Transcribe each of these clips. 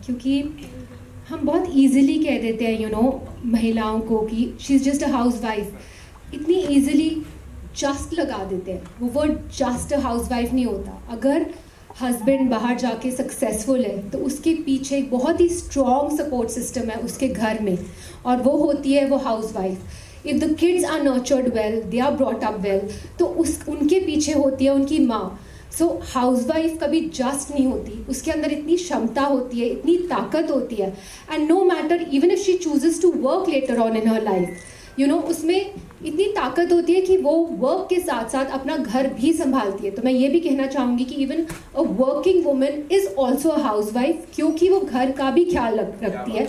क्योंकि हम बहुत इजीली कह देते हैं महिलाओं को कि she is just a house wife, इतनी इजीली जस्ट लगा देते हैं। वो word just a house wife नहीं होता। अगर हस्बैंड बाहर जाके सक्सेसफुल है तो उसके पीछे एक बहुत ही स्ट्रॉन्ग सपोर्ट सिस्टम है उसके घर में, और वो होती है वो house wife. If the kids are nurtured well, they are brought up well, तो उनके पीछे होती है उनकी माँ। सो हाउसवाइफ कभी जस्ट नहीं होती, उसके अंदर इतनी क्षमता होती है, इतनी ताकत होती है। And no matter even if she chooses to work later on in her life, उसमें इतनी ताकत होती है कि वो वर्क के साथ साथ अपना घर भी संभालती है। तो मैं ये भी कहना चाहूँगी कि even a working woman is also a house wife, क्योंकि वो घर का भी ख्याल रखती है।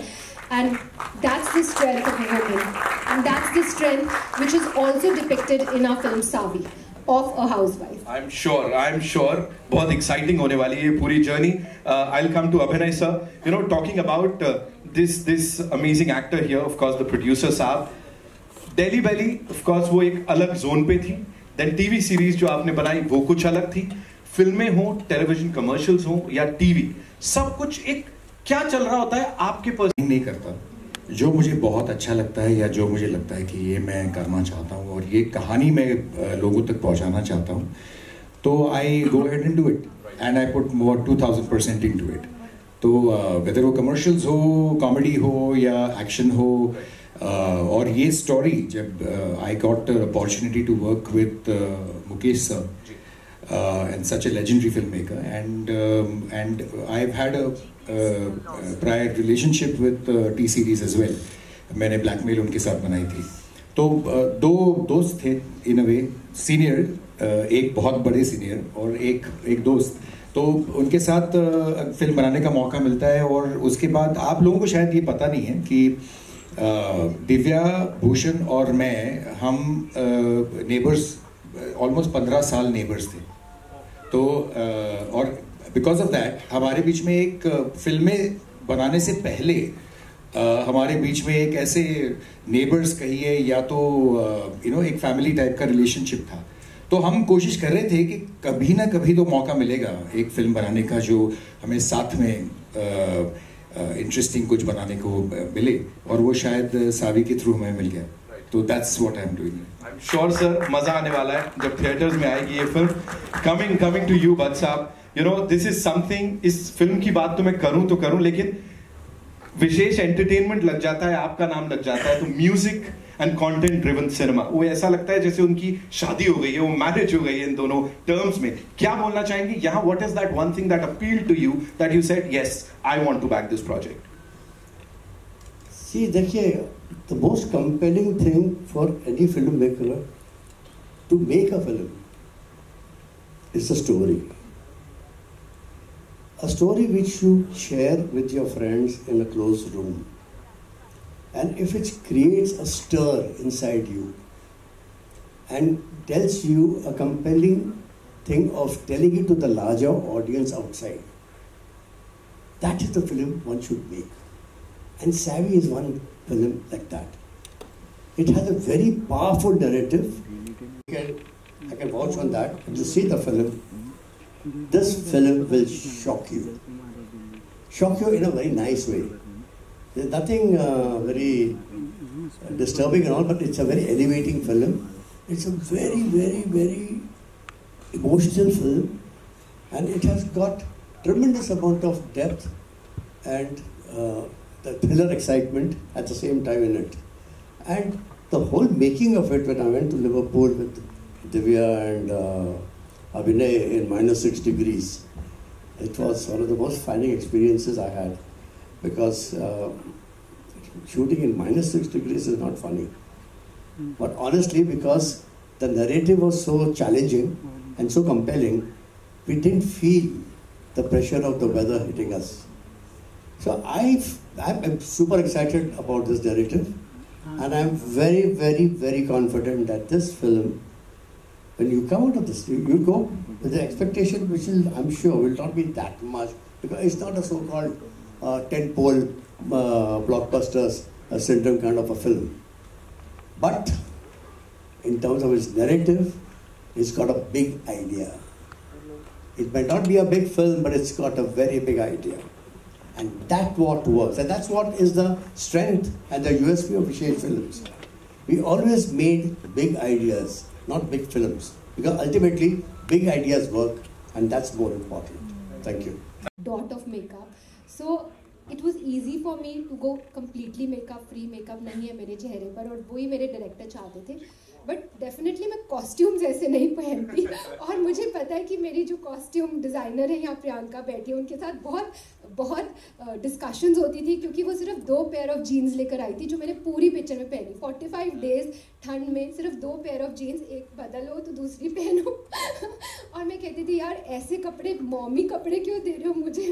And that's the strength of a woman, and that's the strength which is also depicted in our film Savi of a housewife. I'm sure बहुत exciting होने वाली है पूरी journey. I'll come to Abhinay sir. Talking about this amazing actor here, of course the producer साहब, Delhi Belly, of course वो एक अलग zone पे थी. Then TV series जो आपने बनाई वो कुछ अलग थी. फिल्में हो, television commercials हो या TV, सब कुछ एक क्या चल रहा होता है आपके पास? नहीं करता जो मुझे बहुत अच्छा लगता है या जो मुझे लगता है कि ये मैं करना चाहता हूँ और ये कहानी मैं लोगों तक पहुँचाना चाहता हूँ, तो I go ahead and do it and I put more 2000% into it. तो वेदर वो कमर्शियल्स हो, कॉमेडी हो या एक्शन हो, और ये स्टोरी जब I got opportunity to work with Mukesh sir and such a legendary filmmaker, and I've had a prior relationship with T-Series as well. मैंने Blackmail उनके साथ बनाई थी। तो दो दोस्त थे इन अ वे, सीनियर, एक बहुत बड़े सीनियर और एक दोस्त। तो उनके साथ फिल्म बनाने का मौका मिलता है। और उसके बाद आप लोगों को शायद ये पता नहीं है कि दिव्या, भूषण और मैं, हम नेबर्स, ऑलमोस्ट 15 साल नेबर्स थे। तो और बिकॉज ऑफ दैट हमारे बीच में एक फिल्में बनाने से पहले हमारे बीच में एक ऐसे नेबर्स कहिए या तो एक फैमिली टाइप का रिलेशनशिप था। तो हम कोशिश कर रहे थे कि कभी ना कभी तो मौका मिलेगा एक फिल्म बनाने का जो हमें साथ में इंटरेस्टिंग कुछ बनाने को मिले, और वो शायद सावी के थ्रू हमें मिल गया। तो that's what I am doing. I am sure sir मजा आने वाला है जब थिएटर्स में आएगी ये film. Coming to you but साहब, दिस इज समथिंग, इस फिल्म की बात तो मैं करूं तो करूं, लेकिन विशेष एंटरटेनमेंट लग जाता है, आपका नाम लग जाता है, तो music and content driven cinema, वो ऐसा लगता है जैसे उनकी शादी हो गई है, वो मैरिज हो गई है इन दोनों टर्म्स में। क्या बोलना चाहेंगे यहाँ? What is that one thing that appealed to you that you said yes I want to back this project? See देखिए, the most compelling thing for any filmmaker to make a film is a story. A story which you share with your friends in a closed room. And if it creates a stir inside you and tells you a compelling thing of telling it to the larger audience outside, that is the film one should make. And Savvy is one film like that. It has a very powerful narrative. I can vouch on that. If you see the film, this film will shock you. Shock you in a very nice way. There's nothing very disturbing and all, but it's a very elevating film. It's a very, very, very emotional film, and it has got tremendous amount of depth and the thriller excitement at the same time in it. And the whole making of it, when I went to Liverpool with Divya and Abhinay in -6 degrees. It was one of the most funny experiences I had, because shooting in -6 degrees is not funny. But honestly, because the narrative was so challenging and so compelling, we didn't feel the pressure of the weather hitting us. So I'm super excited about this narrative, and I'm very, very, very confident that this film, when you come out of this, you'll go with the expectation, which will, I'm sure, will not be that much, because it's not a so-called tentpole blockbusters syndrome kind of a film. But in terms of its narrative, it's got a big idea. It might not be a big film, but it's got a very big idea. And that's what works. And that's what is the strength and the USP of Vishesh Films. We always made big ideas, not big films. Because ultimately, big ideas work, and that's more important. Thank you. Dot of makeup. So it was easy for me to go completely makeup free. Makeup नहीं है मेरे चेहरे पर, और वही मेरे director चाहते थे. बट डेफिनेटली मैं कॉस्ट्यूम्स ऐसे नहीं पहनती, और मुझे पता है कि मेरी जो कॉस्ट्यूम डिज़ाइनर है यहाँ प्रियंका बैठी है, उनके साथ बहुत डिस्कशंस होती थी, क्योंकि वो सिर्फ 2 पेयर ऑफ जीन्स लेकर आई थी जो मैंने पूरी पिक्चर में पहनी. 45 डेज ठंड में सिर्फ 2 पेयर ऑफ जीन्स, एक बदलो तो दूसरी पहनो. और मैं कहती थी यार ऐसे कपड़े, मॉमी कपड़े क्यों दे रहे हो मुझे.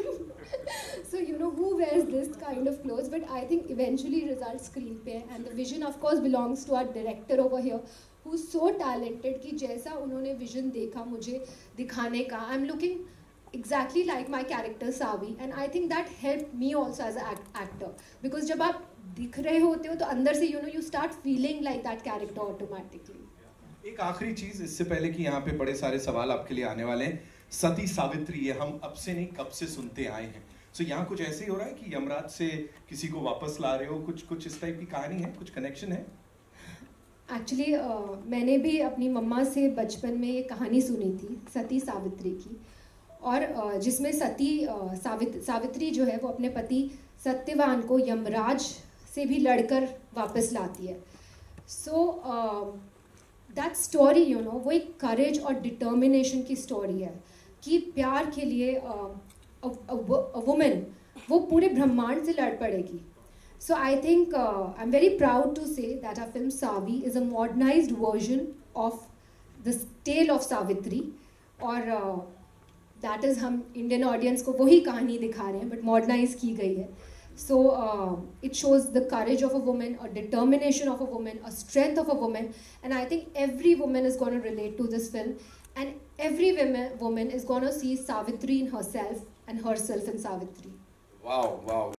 So you know who wears this kind of clothes, but I think eventually result screen पे, and the vision of course belongs to our director over here, who's so talented कि जैसा उन्होंने vision देखा मुझे दिखाने का, I'm looking exactly like my character Savi, and I think that helped me also as an actor, because जब आप दिख रहे होते हो तो अंदर से you start feeling like that character automatically. एक आखिरी चीज इससे पहले कि यहाँ पे बड़े सारे सवाल आपके लिए आने वाले हैं. सती सावित्री, ये हम अब से नहीं कब से सुनते आए हैं. सो यहाँ कुछ ऐसे ही हो रहा है कि यमराज से किसी को वापस ला रहे हो, कुछ इस टाइप की कहानी है, कुछ कनेक्शन है? एक्चुअली मैंने भी अपनी मम्मा से बचपन में ये कहानी सुनी थी सती सावित्री की, और जिसमें सती सावित्री जो है वो अपने पति सत्यवान को यमराज से भी लड़कर वापस लाती है. सो दैट स्टोरी वो एक करेज और डिटर्मिनेशन की स्टोरी है कि प्यार के लिए वुमेन वो पूरे ब्रह्मांड से लड़ पड़ेगी. So I think I'm very proud to say that our film Savi is a modernized version of the tale of Savitri, और that is हम Indian audience को वही कहानी दिखा रहे हैं but modernize की गई है. So it shows the courage of a woman, a determination of a woman, a strength of a woman, and I think every woman is going to relate to this film, and every woman is going to see Savitri in herself and herself in Savitri. Wow, wow.